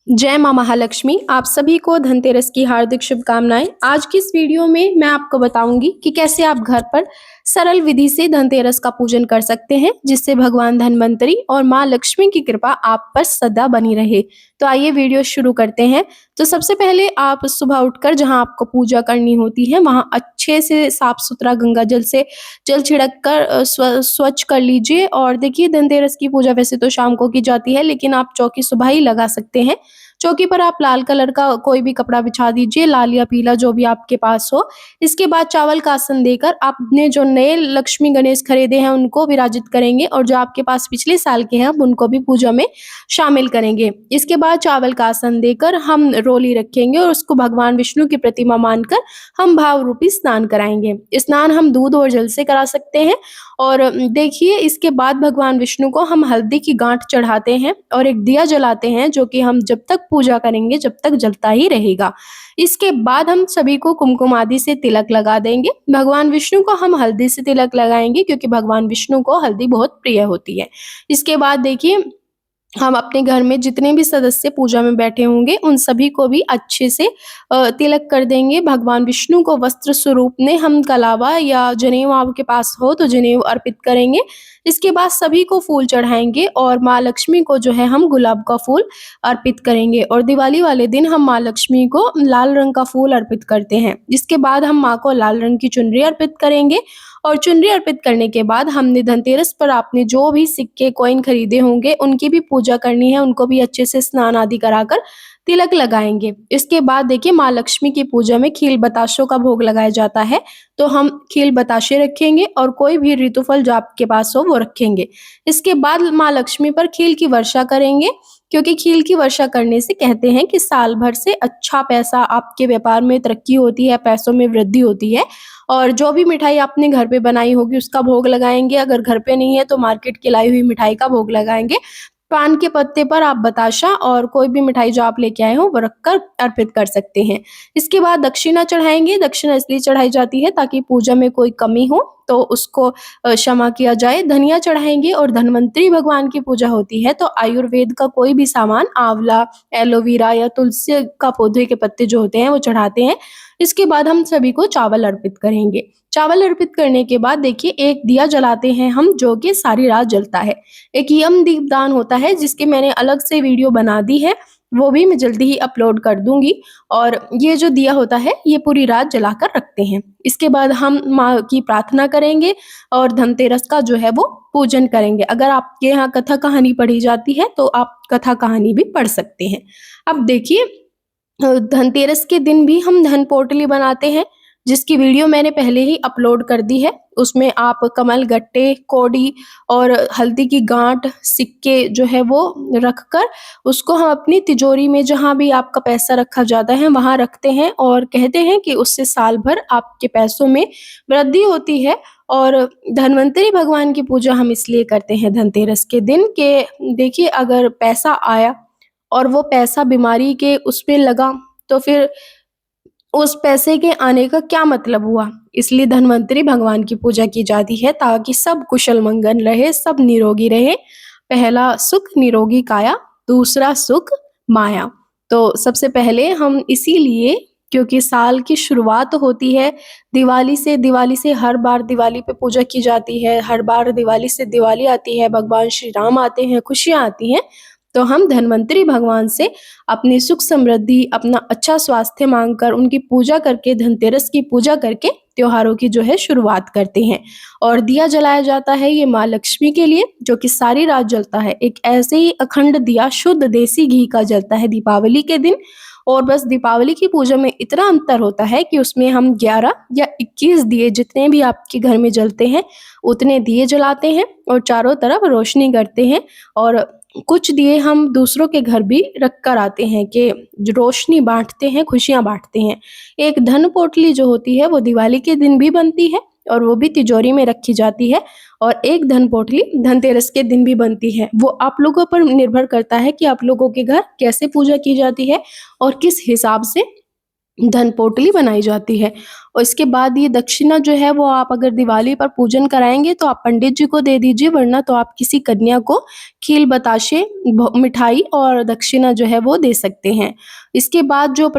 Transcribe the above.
जय माँ महालक्ष्मी। आप सभी को धनतेरस की हार्दिक शुभकामनाएं। आज की इस वीडियो में मैं आपको बताऊंगी कि कैसे आप घर पर सरल विधि से धनतेरस का पूजन कर सकते हैं, जिससे भगवान धन्वंतरी और माँ लक्ष्मी की कृपा आप पर सदा बनी रहे। तो आइए वीडियो शुरू करते हैं। तो सबसे पहले आप सुबह उठकर जहां आपको पूजा करनी होती है वहां अच्छे से साफ सुथरा गंगा जल से जल छिड़क कर स्वच्छ कर लीजिए। और देखिए, धनतेरस की पूजा वैसे तो शाम को की जाती है, लेकिन आप चौकी सुबह ही लगा सकते हैं। चौकी पर आप लाल कलर का कोई भी कपड़ा बिछा दीजिए, लाल या पीला जो भी आपके पास हो। इसके बाद चावल का आसन देकर आपने जो नए लक्ष्मी गणेश खरीदे हैं उनको विराजित करेंगे, और जो आपके पास पिछले साल के हैं अब उनको भी पूजा में शामिल करेंगे। इसके बाद चावल का आसन देकर हम रोली रखेंगे और उसको भगवान विष्णु की प्रतिमा मानकर हम भाव रूपी स्नान कराएंगे। स्नान हम दूध और जल से करा सकते हैं। और देखिए, इसके बाद भगवान विष्णु को हम हल्दी की गांठ चढ़ाते हैं और एक दिया जलाते हैं, जो कि हम जब तक पूजा करेंगे जब तक जलता ही रहेगा। इसके बाद हम सभी को कुमकुम आदि से तिलक लगा देंगे। भगवान विष्णु को हम हल्दी से तिलक लगाएंगे, क्योंकि भगवान विष्णु को हल्दी बहुत प्रिय होती है। इसके बाद देखिए, हम अपने घर में जितने भी सदस्य पूजा में बैठे होंगे उन सभी को भी अच्छे से तिलक कर देंगे। भगवान विष्णु को वस्त्र स्वरूप में हम कलावा या जनेऊ आपके पास हो तो जनेऊ अर्पित करेंगे। इसके बाद सभी को फूल चढ़ाएंगे और माँ लक्ष्मी को जो है हम गुलाब का फूल अर्पित करेंगे। और दिवाली वाले दिन हम माँ लक्ष्मी को लाल रंग का फूल अर्पित करते हैं। इसके बाद हम माँ को लाल रंग की चुनरी अर्पित करेंगे। और चुनरी अर्पित करने के बाद हमने धनतेरस पर आपने जो भी सिक्के कॉइन खरीदे होंगे उनकी भी पूजा करनी है, उनको भी अच्छे से स्नान आदि कराकर तिलक लगाएंगे। इसके बाद देखिए, माँ लक्ष्मी की पूजा में खील बताशों का भोग लगाया जाता है, तो हम खील बताशे रखेंगे और कोई भी ऋतुफल जो आपके पास हो वो रखेंगे। इसके बाद माँ लक्ष्मी पर खील की वर्षा करेंगे, क्योंकि खील की वर्षा करने से कहते हैं कि साल भर से अच्छा पैसा आपके व्यापार में तरक्की होती है, पैसों में वृद्धि होती है। और जो भी मिठाई आपने घर पे बनाई होगी उसका भोग लगाएंगे। अगर घर पे नहीं है तो मार्केट की लाई हुई मिठाई का भोग लगाएंगे। पान के पत्ते पर आप बताशा और कोई भी मिठाई जो आप लेके आए हो वो रखकर अर्पित कर सकते हैं। इसके बाद दक्षिणा चढ़ाएंगे। दक्षिणा इसलिए चढ़ाई जाती है ताकि पूजा में कोई कमी हो तो उसको क्षमा किया जाए। धनिया चढ़ाएंगे। और धन्वंतरी भगवान की पूजा होती है तो आयुर्वेद का कोई भी सामान, आंवला, एलोवेरा या तुलसी का पौधे के पत्ते जो होते हैं वो चढ़ाते हैं। इसके बाद हम सभी को चावल अर्पित करेंगे। चावल अर्पित करने के बाद देखिए, एक दिया जलाते हैं हम, जो कि सारी रात जलता है। एक यम दीपदान होता है जिसकी मैंने अलग से वीडियो बना दी है, वो भी मैं जल्दी ही अपलोड कर दूंगी। और ये जो दिया होता है ये पूरी रात जलाकर रखते हैं। इसके बाद हम माँ की प्रार्थना करेंगे और धनतेरस का जो है वो पूजन करेंगे। अगर आपके यहाँ कथा कहानी पढ़ी जाती है तो आप कथा कहानी भी पढ़ सकते हैं। अब देखिए, धनतेरस के दिन भी हम धन पोटली बनाते हैं, जिसकी वीडियो मैंने पहले ही अपलोड कर दी है। उसमें आप कमल गट्टे, कौड़ी और हल्दी की गांठ, सिक्के जो है वो रखकर उसको हम अपनी तिजोरी में, जहां भी आपका पैसा रखा जाता है वहां रखते हैं, और कहते हैं कि उससे साल भर आपके पैसों में वृद्धि होती है। और धन्वंतरी भगवान की पूजा हम इसलिए करते हैं धनतेरस के दिन के देखिए, अगर पैसा आया और वो पैसा बीमारी के उस पे लगा तो फिर उस पैसे के आने का क्या मतलब हुआ। इसलिए धन्वंतरी भगवान की पूजा की जाती है ताकि सब कुशल मंगल रहे, सब निरोगी रहे। पहला सुख निरोगी काया, दूसरा सुख माया। तो सबसे पहले हम इसीलिए, क्योंकि साल की शुरुआत होती है दिवाली से हर बार दिवाली पे पूजा की जाती है, हर बार दिवाली से दिवाली आती है, भगवान श्री राम आते हैं, खुशियाँ आती हैं। तो हम धन्वंतरी भगवान से अपनी सुख समृद्धि, अपना अच्छा स्वास्थ्य मांगकर, उनकी पूजा करके, धनतेरस की पूजा करके त्योहारों की जो है शुरुआत करते हैं। और दिया जलाया जाता है ये माँ लक्ष्मी के लिए, जो कि सारी रात जलता है। एक ऐसे ही अखंड दिया शुद्ध देसी घी का जलता है दीपावली के दिन। और बस दीपावली की पूजा में इतना अंतर होता है कि उसमें हम 11 या 21 दिए, जितने भी आपके घर में जलते हैं उतने दिए जलाते हैं और चारों तरफ रोशनी करते हैं। और कुछ दिए हम दूसरों के घर भी रख कर आते हैं कि जो रोशनी बांटते हैं, खुशियां बांटते हैं। एक धन पोटली जो होती है वो दिवाली के दिन भी बनती है और वो भी तिजोरी में रखी जाती है। और एक धन पोटली धनतेरस के दिन भी बनती है। वो आप लोगों पर निर्भर करता है कि आप लोगों के घर कैसे पूजा की जाती है और किस हिसाब से धन पोटली बनाई जाती है। और इसके बाद ये दक्षिणा जो है वो आप अगर दिवाली पर पूजन कराएँगे तो आप पंडित जी को दे दीजिए, वरना तो आप किसी कन्या को खील बताशे, मिठाई और दक्षिणा जो है वो दे सकते हैं। इसके बाद जो